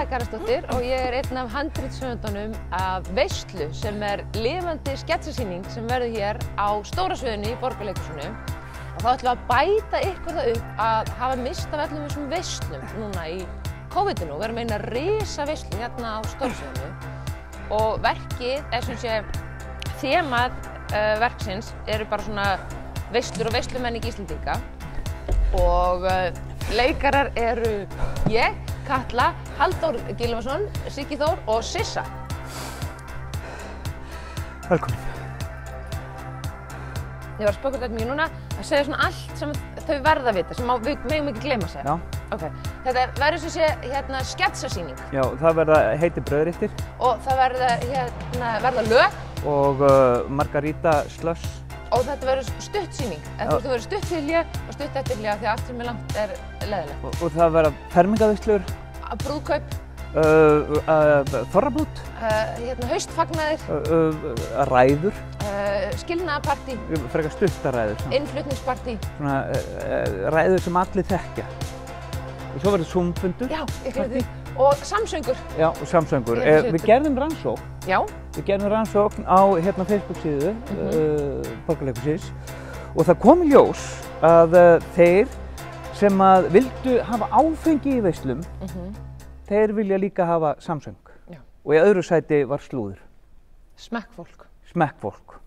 Anna Garðarsdóttir og ég einn af handritshöfundunum af Veislu sem lifandi sketsasýning sem verður hér á stóra sviðinu í Borgarleikhúsinu. Og þá ætlum við að bæta ykkur það upp að hafa mist af öllum þessum veislum núna í COVID-inu og vera með eina risa veislu hérna á stóra sviðinu. Og verkið sem sé þemað verksins eru bara svona veislur og veislumenning Íslendinga. Og leikarar eru ég, Katla, Halldór Gylfason, Siggi Þór og Sissa. Velkomin. Ég var að spökja þetta mjög núna að segja svona allt sem þau verða að vita, sem við megum ekki gleyma að segja. Já. Okay. Þetta verður sem sé hérna sketsasýning. Já, það heitir Brauðréttir. Og það verða lög. Og Margarita Slush. Og þetta verður stuttsýning. Þú verður stuttfylja og stutteftirfylja því að allt sem langt leiðilegt. Og það verða fermingarveislur. Brúðkaup. Þorrablót. Haustfagnaðir. Ræður. Skilnaðarpartí. Frekar stuttaræður. Innflutningspartí. Svona ræður sem allir þekkja. Og svo verður Zoom-fundur. Já, ég gleði því. Og samsöngur. Já, og samsöngur. Við gerðum rannsókn. Já. Við gerðum rannsókn á Facebook-síðu Borgarleikhússins og það kom í ljós að þeir sem vildu hafa áfengi í veislum, þeir vilja líka hafa samsöng. Já. Og í öðru sæti var slúður. Smekkfólk. Smekkfólk.